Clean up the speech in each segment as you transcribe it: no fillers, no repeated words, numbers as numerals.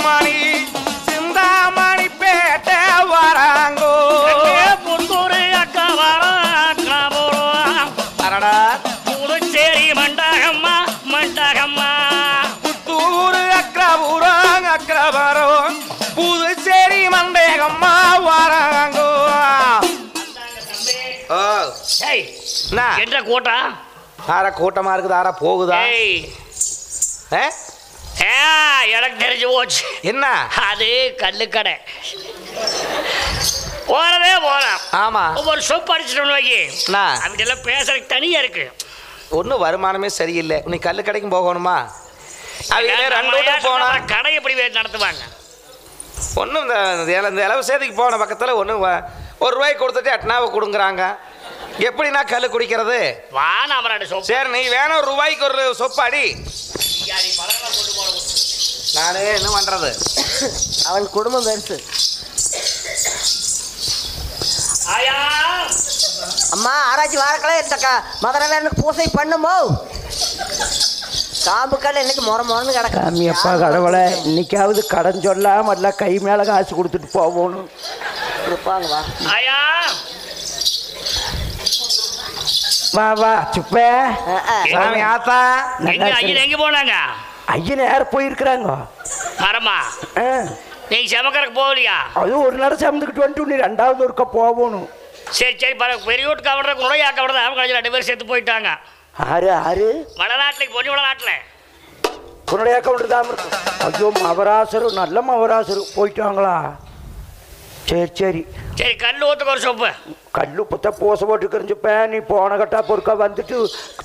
மணி சிந்தாமணி பேட்டை வராங்கோ புத்தூரு அக்கா வரோம் அரடா புதுச்சேரி மண்டகம்மா மண்டகம்மா புத்தூரு அக்ரபுரம் அக்ரபரம் புதுச்சேரி மண்டகம்மா வராங்கோ என்ற கூட்டா ஆரா கூட்டமா இருக்குது ஆரா போகுதா எனக்கு தெரிஞ்சு போச்சு என்ன அது கல்லுக்கடை போறதே போறான் ஆமா ஒவ்வொரு சோப்பு அடிச்சிட்டோம்னு வைக்கி அப்படியெல்லாம் பேசுறதுக்கு தனியா இருக்கு ஒன்றும் வருமானமே சரியில்லை நீ கல்லு கடைக்கும் போகணுமா அவங்க ரெண்டு போனா கடை எப்படி நடத்துவாங்க ஒன்றும் இந்த இலவு சேதிக்கு போன பக்கத்தில் ஒன்றும் ஒரு ரூபாய்க்கு கொடுத்துட்டு எட்டனாவை கொடுங்குறாங்க எப்படின்னா கல் குடிக்கிறது வா நாம சரி நீ வேணும் ஒரு ரூபாய்க்கு ஒரு சொப்பாடி நானே என்ன பண்றது அவன் குடும்பம் பெருசு அம்மா ஆராய்ச்சி வாரக்கல இந்த மதுரையில் எனக்கு பூசை பண்ணுமோ காம்புக்கல் இன்னைக்கு முறன்னு கிடக்கு அம்மியப்பா கடவுளை இன்னைக்காவது கடன் சொல்லாம எல்லாம் கை மேல காசு கொடுத்துட்டு போகணும் கொடுப்பாங்க வா வா சுப்பே ஆத்தா எங்க போனாங்க ஐயன் யார் போயிருக்கிறாங்க மரமா நீங்க சமக்கறக்கு போகலையா அது ஒரு நேரம் சமந்துக்கிட்டு வந்துட்டு நீ ரெண்டாவது ஒருக்கா போகணும் சரி சரி பெரிய வீட்டு கவர்ற நுழையா கவர்றது அவங்க கடையில் 2 பேர் சேர்த்து போயிட்டாங்க ஆறு ஆறு வடநாட்டில் பொன்னி வடநாட்டில் உன்னுடைய அக்கௌண்ட் தான் ஐயோ மவராசரும் நல்ல மவராசரும் போயிட்டாங்களா சரி சரி சரி கல் ஊத்துக்கு ஒரு சொப்பு கல்லு புத்த பூசை போட்டு கரிஞ்சுப்ப நீ போன கட்டா பொறுக்கா வந்துட்டு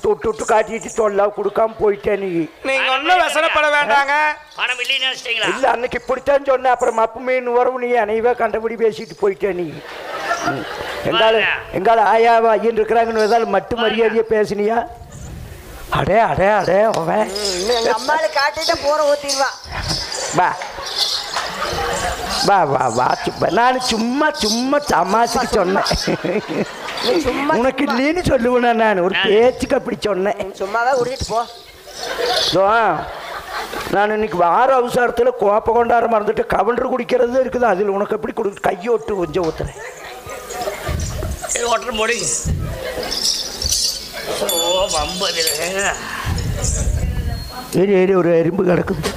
தொட்டு விட்டு காட்டிட்டு சொல்லா கொடுக்காம போயிட்டே நீங்க ஒன்றும் வசனப்பட வேண்டாங்க பணம் இல்லைன்னு நினைச்சிட்டீங்களா இல்ல அன்னைக்கு இப்படித்தான் சொன்னேன் அப்புறம் மப்பு மீன் வரவு நீ அனைவா கண்டபடி பேசிட்டு போயிட்டே நீ எங்கால ஆயாவா ஐயன் இருக்கிறாங்கன்னு ஏதாவது மட்டும் மரியாதையா பேசினியா அடே அடே அடே அவன் அம்மாவை காட்டிட்டு போற ஊத்திடுவா வா வா வா வா சுப்பா நான் சும்மா சும்மா தமாசுக்கு சொன்னேன் உனக்கு இல்லைன்னு சொல்லுவேன் நான் ஒரு பேச்சுக்கு அப்படி சொன்னேன் சும்மாவே விட்டுட்டு போ நான் இன்னைக்கு வார அவசரத்தில் கோப்பை கொண்டாட மறந்துட்டு கவண்டர் குடிக்கிறது இருக்குது அதில் உனக்கு எப்படி கொடு கையோட்டு கொஞ்சம் ஊத்துறேன் ஓட்டர் போடி ஏறி ஏறி ஒரு எறும்பு கிடக்குது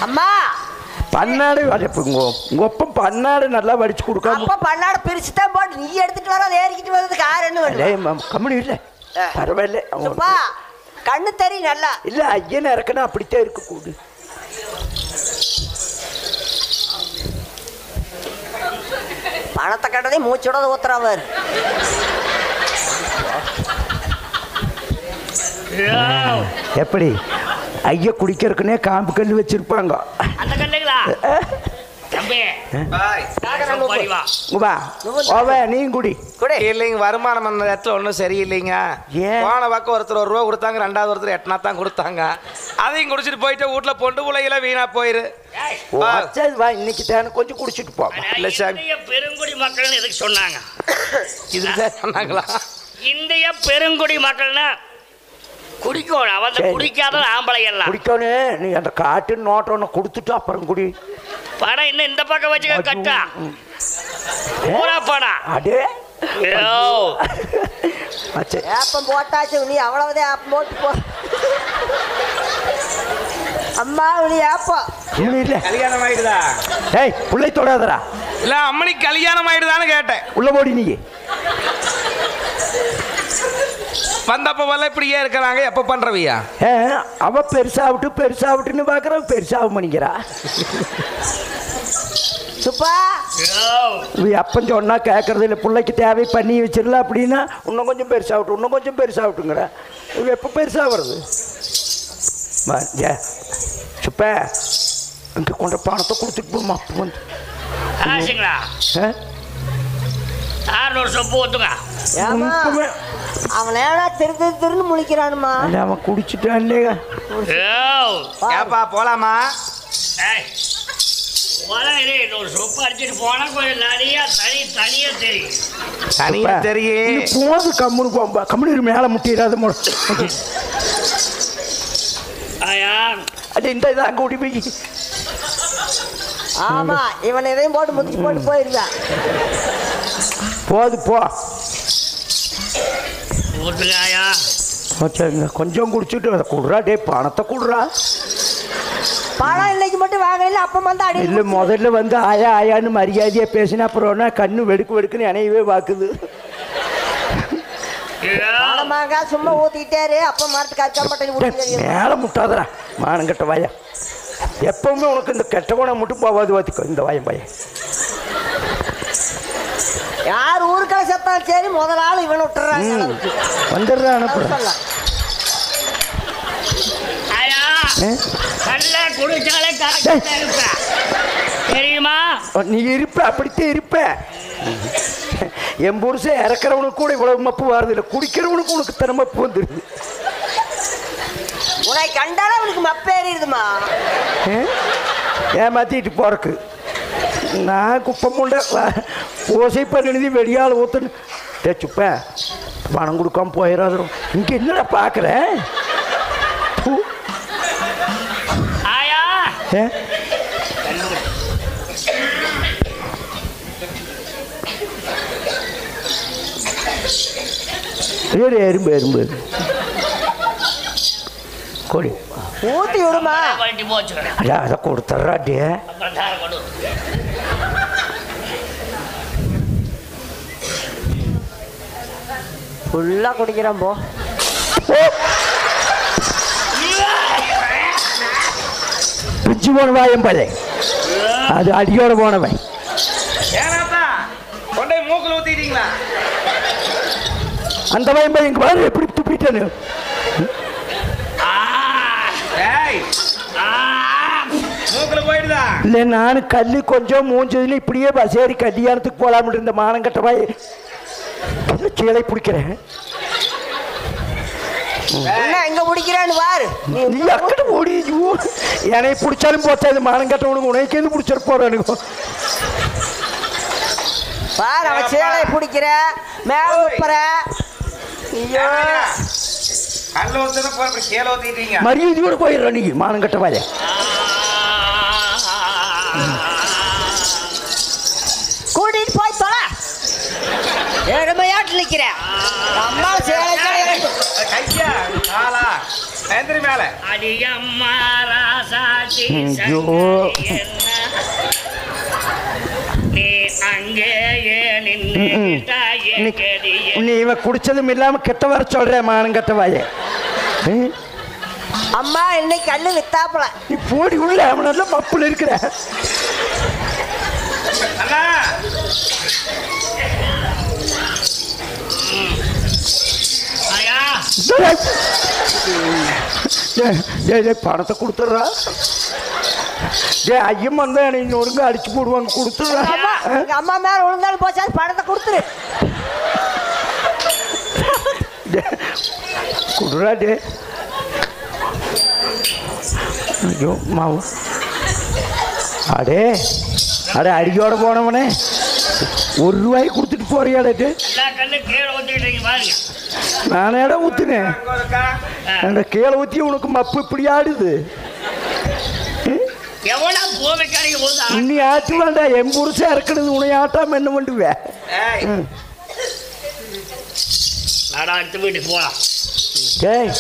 அம்மா பன்னாடு உங்க ஒப்பம் பன்னாடு நல்லா வடிச்சு கொடுக்காம பன்னாடு பிரிச்சு தான் போட்டு நீ எடுத்துட்டு வர ஏறிக்கிட்டு வர்றதுக்கு ஆறுன்னு கம்பெனி இல்லை பரவாயில்ல கண்ணு தெரியும் நல்லா இல்ல ஐயன் இறக்கணும் அப்படித்தான் இருக்க கூடு பணத்தை கட்டதே மூச்சோட ஊத்துறவர் எப்படி ஐயா குடிக்கிறதுக்குனே காம்பு கல் வச்சிருப்பாங்க அந்த கல்லுங்களா நீங்க குடி இல்லைங்க வருமானம் அந்த இடத்துல ஒன்றும் சரியில்லைங்க போன பக்கம் ஒருத்தர் 1 ரூபா கொடுத்தாங்க ரெண்டாவது ஒருத்தர் 8 தான் கொடுத்தாங்க அதையும் குடிச்சிட்டு போயிட்டு வீட்டுல பொண்டு பிள்ளைகள வீணா போயிரு இன்னைக்கு தேன கொஞ்சம் குடிச்சிட்டு போ இல்ல சார் பெருங்குடி மக்கள் எதுக்கு சொன்னாங்க இதுதான் சொன்னாங்களா இந்திய பெருங்குடி மக்கள்னா குடிக்கணும் அவன் குடிக்காத ஆம்பளை எல்லாம் குடிக்கணும் நீ அந்த காட்டு நோட்டை ஒன்று கொடுத்துட்டு அப்புறம் குடி படம் இன்னும் இந்த பக்கம் வச்சுக்க கட்டா பூரா படம் அடே ஏப்பம் போட்டாச்சு நீ அவ்வளவுதே ஆப்பம் போட்டு போ அம்மா நீ ஏப்பம் இல்ல கல்யாணம் ஆயிடுதா ஏய் புள்ளை தொடாதடா இல்ல அம்மனிக்கு கல்யாணம் ஆயிடுதான்னு கேட்டேன் உள்ள போடி நீ வந்தப்ப வல்ல இப்படியே இருக்கிறாங்க எப்ப பண்றவியா அவ பெருசாவிட்டுன்னு பாக்குற பெருசாக பண்ணிக்கிறா சுப்பா அப்பன் சொன்னா கேட்கறது இல்லை பிள்ளைக்கு தேவை பண்ணி வச்சிடல அப்படின்னா இன்னும் கொஞ்சம் பெருசாகட்டுங்கிற எப்போ பெருசாகிறது சுப்ப இங்கே கொண்ட பணத்தை கொடுத்துட்டு போமா அப்போ வந்து அவன் திரு முழிக்கிறானுமா அவன் குடிச்சுட்டான் இல்லையா ஏப்பா போலாமா போது கம்முனு மேல முட்டிடாத அது இந்த இதை அங்கே ஓடி போய் ஆமா இவன் இதையும் போட்டு முதிச்சு போட்டு போயிருக்கான். போது போ. ஊத்துக்காயா சரிங்க, கொஞ்சம் குடிச்சிட்டு அதை கொடுறா. டே பணத்தை கொடுறா. பணம் இன்னைக்கு மட்டும் வாங்கல, அப்ப வந்து அடி இல்லை முதல்ல வந்து ஆயா ஆயான்னு மரியாதையாக பேசினா அப்புறம்னா கண்ணு வெடுக்கு வெடுக்குன்னு இணையவே பார்க்குது. பணமாங்க சும்மா ஊத்திட்டாரு. அப்ப மரத்துக்கு அறுக்க மாட்டேன் மேலே முட்டாதரா மானங்கட்ட வாயா. எப்பவுமே உனக்கு இந்த கெட்ட குணம் மட்டும் போவாது பார்த்துக்கோ இந்த வாயம் பையன். யார் ஊருக்கால செத்தாலும் சரி முதல் ஆள் இவனை விட்டுறாங்க. வந்துடுறா அனுப்புறேன். ஆயா கல்ல குடிச்சாலே கரெக்டா இருப்ப தெரியுமா? நீ இருப்ப அப்படித்தான் இருப்ப. என் புருஷன் இறக்குறவனுக்கு கூட இவ்வளவு மப்பு வருது இல்லை, குடிக்கிறவனுக்கு உனக்கு தன மப்பு வந்துருது. உனக்கு கண்டாலும் அவனுக்கு மப்பேறிடுதுமா. ஏமாத்திட்டு போறக்கு நான் குப்பை முண்டை ஓசை பண்ணி வெடியால் ஊத்துன்னு சுப்பேன் பணம் கொடுக்காம போயிடாதும். இங்கே என்னடா பார்க்குறேன். ஆயா எறும்பு எறும்பு கொடி ஊத்தி விடுமா. வண்டி போச்சு அடா அதை கொடுத்துட்றாட்டே. அப்புறம் தார கொடு. ஃபுல்லா குடிக்கிறான் போ. பிச்சு போன வாயம் பலே அது அடியோட போனவன். ஏனாப்பா கொண்டே மூக்கில் ஊத்திட்டீங்களா? அந்த வாயம் பையன் இங்கே பாரு எப்படி துப்பிட்டேன்னு. மூக்கில் போயிடுதா? இல்லை நான் கல் கொஞ்சம் மூஞ்சதுல இப்படியே பசேரி கல்யாணத்துக்கு போகலாம்னு இருந்த மானங்கட்ட வாய் கீழே பிடிக்கிறேன். எங்க பிடிக்கிறான்னு பாரு. நீ அக்கட ஓடி என்னை பிடிச்சாலும் போச்சாது மானங்கட்டவனுக்கு உனக்கேந்து பிடிச்சிட்டு போறானுங்க பாரு. அவன் சேலை பிடிக்கிற மேல உட்பற கல்ல ஊத்துனா போற கீழே ஊத்திட்டீங்க. மரியாதையோட போயிடுற நீ மானங்கட்ட வாய. கூட்டிட்டு போய் தொலை. ஏழுமையாட்டு நிக்கிற அம்மா சேலை கையா ஆளா எந்திரி மேல. அடியம்மா ராசாத்தி ஐயோ. நீ அங்கேயே நின்று நீ இவன் குடிச்சதும் இல்லாம கெட்ட வர சொல்ற மானங்கட்ட வாய. அம்மா இன்னைக்கு கண்ணு வித்தாப்பல. நீ போடி உள்ள அவனால மப்புல இருக்கிற. அண்ணா ஆயா பணத்தை கொடுத்துட்றா. ஐயம் வந்தா எனக்கு ஒருங்க அடிச்சு போடுவாங்க. கொடுத்துட்றா. எங்க அம்மா மேல விழுந்தாலும் போச்சா பணத்தை கொடுத்துரு. கொடுறா டே. ஐயோ மாவு அடே அடே அடியோட போனவனே ₹1 கொடுத்துட்டு போறியாடே. எல்லா கண்ணு கீழே ஊத்திக்கிட்டீங்க பாருங்க. நானே இடம் ஊத்துனேன். அந்த கீழே ஊத்தி உனக்கு மப்பு இப்படி ஆடுது. எவ்வளோ பூமி கிடைக்கும் போது நீ ஆட்டு வேண்டாம். என் புருஷன் இறக்குறது உன்னை ஆட்டாம என்ன பண்ணுவேன். நாடா அடுத்த வீட்டுக்கு போகலாம். ஏய்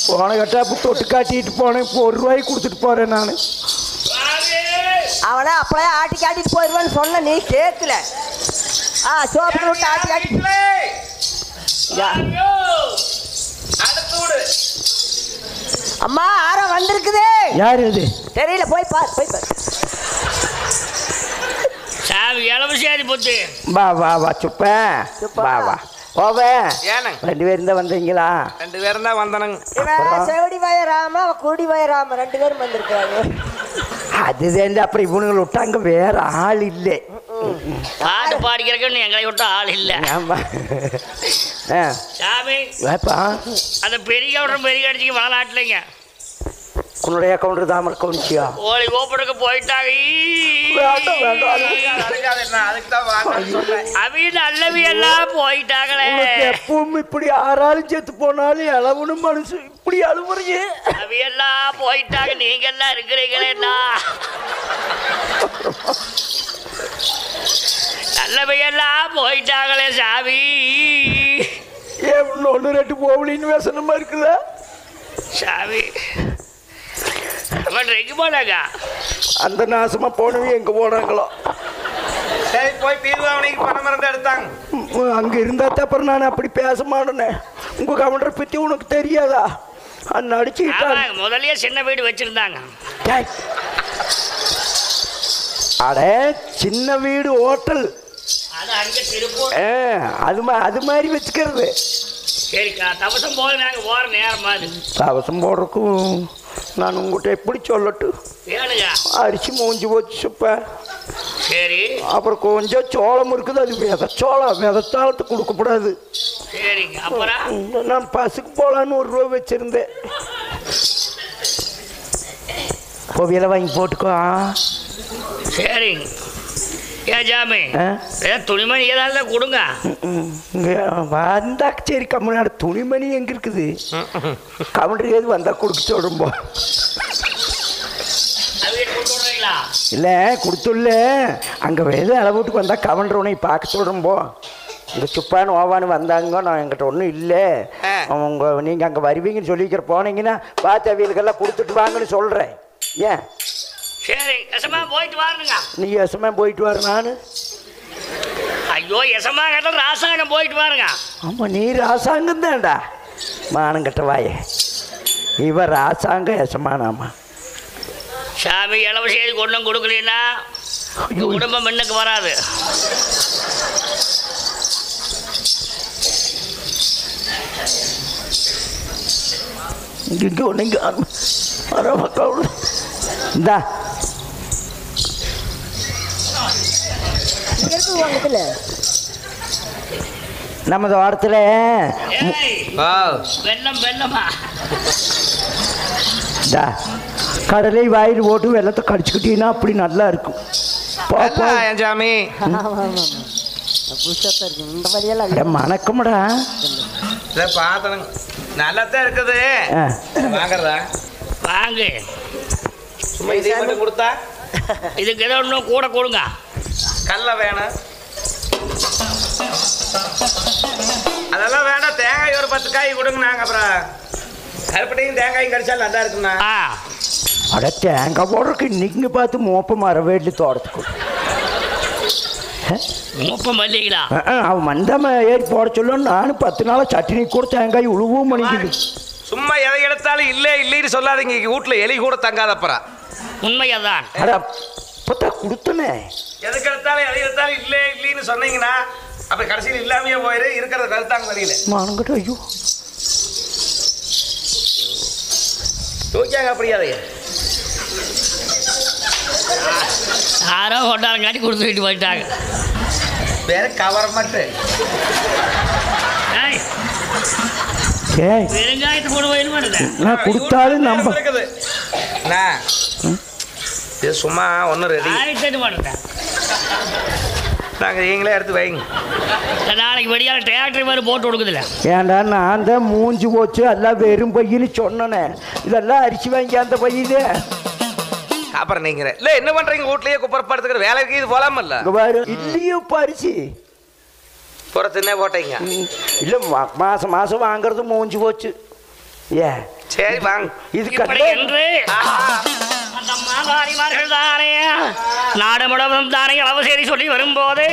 போன கட்டாப்பு தொட்டு காட்டிட்டு போனேன். இப்போ ₹1 கொடுத்துட்டு போறேன் நான். அவனை அப்படியே ஆட்டி காட்டிட்டு போயிடுவான்னு சொன்ன நீ கேட்கல. சோப்பு விட்டு ஆட்டி காட்டி அம்மா ஆரா வந்திருக்குது. யார் இது தெரியல போய் பார் போய் பார். சாவி இளவசேரி போச்சு. வா வா வா சுப்ப வா வா ஓவே. ஏனங்க 2 பேரும் தான் வந்தீங்களா? 2 பேரும் தான் வந்தனங்க. செவடி வயராம குடி வயராம 2 பேரும் வந்திருக்காங்க. அதுதான் அப்புறம் இவனுங்களை விட்டாங்க வேற ஆள் இல்லை. பாட்டு பாடிக்கிறதுக்கு எங்களை விட்டு ஆள் இல்லை. ஆமா சாமி வேப்பா அந்த பெரிய பெரிய அடிச்சுக்கு வரலாட்டில்லைங்க. உன்னுடைய அக்கௌண்ட் தான் அக்கௌண்ட்சியா கோழி ஓப்பனுக்கு போயிட்டாங்க வேண்டாம் வேண்டாம் அவி நல்லவி எல்லாம் போயிட்டாங்களே. எப்பவும் இப்படி ஆறாலும் செத்து போனாலும் இளவனும் மனுஷு இப்படி அழுவுறியே. அவி எல்லாம் போயிட்டாங்க, நீங்க எல்லாம் இருக்கிறீங்களேண்ணா. நல்லவி எல்லாம் போயிட்டாங்களே சாமி. ஏன் ஒன்று ரெண்டு போகலின்னு வேசனமா இருக்குதா சாமி? அவன் எங்க போனாங்க? அந்த நாசமா போனவங்க எங்க போனாங்களோ. சரி போய் பீர்வாவனைக்கு பணம் மறந்து எடுத்தாங்க. அங்க இருந்தா அப்புறம் நான் அப்படி பேச மாட்டேனே. உங்க கவுண்டரை பத்தி உனக்கு தெரியாதா? அண்ணன் அடிச்சுக்கிட்டாங்க. முதல்லயே சின்ன வீடு வச்சிருந்தாங்க. அட சின்ன வீடு ஹோட்டல் அது மாதிரி வச்சுக்கிறது. சரிக்கா, தவசம் போல நாங்க போற நேரம் மாதிரி. தவசம் போடுறதுக்கும் நான் உங்கள்கிட்ட எப்படி சொல்லட்டும்? அரிசி மூஞ்சி வச்சுப்ப. சரி. அப்புறம் கொஞ்சம் சோளம் இருக்குது, அது விதச்சோளம், விதத்தாலத்து கொடுக்கக்கூடாது. சரிங்க. அப்புறம் நான் பசுக்கு போலான்னு ஒரு ரூபா வச்சிருந்தேன். கோவில வாங்கி போட்டுக்கோ. சரிங்க. ஏன் ஜாமி துணிமணி ஏதாவது கொடுங்க. வந்தா சரி கம்முனாடு. துணிமணி எங்க இருக்குது? கவுண்டர் ஏது வந்தா கொடுக்க சொல்றோம்போ. இல்லை கொடுத்துள்ள அங்கே எது அளவுட்டுக்கு வந்தால் கவுண்டர் உன்னை பார்க்க சொல்கிறோம்போ. இந்த சுப்பான்னு ஓவான்னு வந்தாங்க, நான் என்கிட்ட ஒன்றும் இல்லை. அவங்க நீங்கள் அங்கே வருவீங்கன்னு சொல்லிக்கிற போனீங்கன்னா பார்த்து அவியலுக்கெல்லாம் கொடுத்துட்டு வாங்கன்னு சொல்கிறேன். ஏன்? சரி, எசமா போயிட்டு வாருங்க. நீ எசமா போயிட்டு வர. நான் ஐயோ எசமா கேட்ட ராசாங்கம் போயிட்டு வாருங்க. ஆமாம், நீ ராசாங்கம் தான்டா. மானங்கட்ட வாயே, இவன் ராசாங்கம் எசமானாமா. சாமி இளவு செய்தி கொண்டும் கொடுக்கலன்னா குடும்பம் முன்னுக்கு வராது. இங்கே ஒன்றுங்க வர மக்கள் இந்தா நம்ம தோட்டத்தில் வெள்ளம் வெள்ளமா கடலை வாயில் போட்டு வெள்ளத்தை கடிச்சுக்கிட்டீங்கன்னா அப்படி நல்லா இருக்கும். ஜாமி மணக்கமுடா பார்த்தனுங்க, நல்லாத்தான் இருக்குது. வாங்கறதா வாங்கு. சும்மா இதே மட்டும் கொடுத்தா இதுக்கு ஏதோ ஒன்றும் கூட கொடுங்க. கடலை வேணும், அதெல்லாம் வேண்டாம். தேங்காய் ஒரு 10 காய் கொடுங்க. நாங்கள் அப்புறம் கருப்பட்டையும் தேங்காயும் கடிச்சாலும் நல்லா இருக்குண்ணா. அட தேங்காய் போடுறதுக்கு இன்னைக்கு பார்த்து மோப்ப மர வீட்டில் தோட்டத்துக்கு மோப்பம் இல்லைங்களா? அவன் மந்தாம ஏறி போட சொல்ல. நானும் 10 நாளாக சட்னி கூட தேங்காய் உழுவும் பண்ணிக்குது. சும்மா எதை எடுத்தாலும் இல்லை இல்லைன்னு சொல்லாதீங்க. வீட்டில் எலி கூட தங்காதப்பறா. உண்மையாதான். அட பத்தா கொடுத்தனே. எதுக்கு எடுத்தாலும் எதை எடுத்தாலும் இல்லை இல்லைன்னு சொன்னீங்கன்னா அப்புறம் கடைசியில் இல்லாமையே போயிரு. இருக்கிறத கருத்தாங்க வழியில மானங்கிட்ட. ஐயோ தூக்கியாங்க அப்படியாதே. யாரோ கொண்டாலும் காட்டி கொடுத்துட்டு போயிட்டாங்க. வேற கவர் மட்டும் வெங்காயத்தை போட நான் கொடுத்தாலும் நம்ப இருக்குது. இது சும்மா ஒன்றும் ரெடி மாட்டேன். நாங்கள் நீங்களே எடுத்து வைங்க. நாளைக்கு வெடியால் டிராக்டர் மாதிரி போட்டு கொடுக்குதுல்ல. ஏன்டா நான் தான் மூஞ்சி போச்சு எல்லாம் வெறும் பையின்னு சொன்னனே. இதெல்லாம் அரிசி வாங்கி அந்த பையிலே அப்புறம் நீங்க இல்லை என்ன பண்றீங்க? வீட்லயே குப்பரப்படுத்துக்கிற வேலைக்கு இது போலாமல்ல. இல்லையோ அரிசி புறத்துனே போட்டீங்க. இல்லை மாசம் மாசம் வாங்குறது மூஞ்சி போச்சு. ஏ சரி வாங்க. இது என்று அந்த மாதாரிமார்கள் தானே நாடு முழுவதும் தானே அவசரி சொல்லி வரும்போது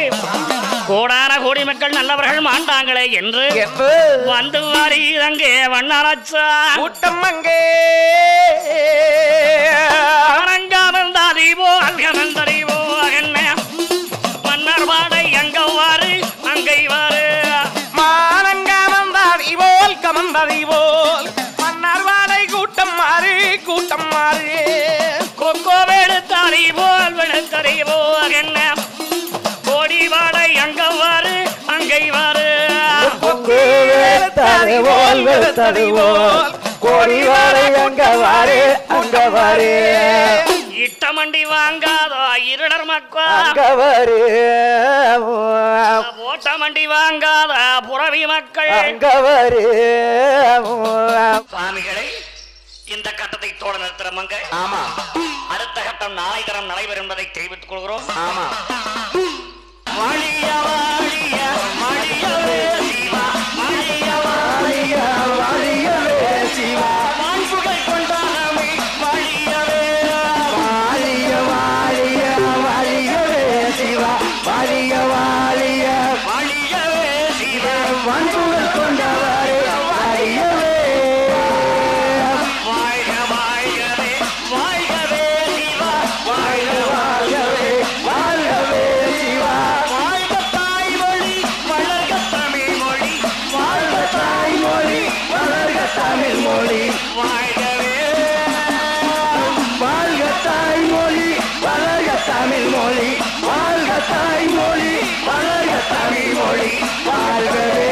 கோடான கோடி மக்கள் நல்லவர்கள் மாண்டாங்களே என்று வந்து வாரி அங்கே வண்ணாரச்சா கூட்டம் அங்கே அரங்காமந்தாதிவோ அல்கமந்தறிவோ அகன்ன மன்னர் வாடை அங்கவாறு அங்கை வாரு மானங்காமந்தாதிவோல் கமந்தறிவோல் மன்னர் வாடை கூட்டம் மாறு கூட்டம் மாறு கொக்கோ வெளுத்தறிவோல் வெளுத்தறிவோ அகன்ன கோடி வாடை அங்கவாறு அங்கை வாரு வெளுத்தறிவோல் வெளுத்தறிவோல் கோடி வாடை அங்கவாறு அங்கை அங்க வரு இட்டமண்டி வாங்காதோ இருடர் மக்கா அங்க வரு ஓட்டமண்டி வாங்காத புறவி மக்கள் அங்க வரு சுவாமிகளை இந்த கட்டத்தை தோட நிறுத்துறமங்க. ஆமா அடுத்த கட்டம் நாளை தரம் நடைபெறும் என்பதை தெரிவித்துக் கொள்கிறோம். ஆமா வாழிய வாழிய வாழியவே சிவா வாழிய வாழிய வாழியவே சிவா மாண்புகள் கொண்டாடமே வாழியவே வாழிய வாழிய வாழியவே சிவா வாழிய வாழிய வாழியவே சிவா வான்புகள் கொண்டவரே வாழியவே வாழ்க வாழ்கவே வாழ்கவே சிவா வாழ்க வாழ்கவே வாழ்கவே சிவா வாழ்க தாய்மொழி வளர்க தமிழ் மொழி வாழ்க தாய்மொழி வளர்க தமிழ் மொழி வாழ்கவே வாழ்க தாய்மொழி வளர்க தமிழ் மொழி வாழ்க தாய்மொழி வளர்க தமிழ் மொழி வாழ்கவே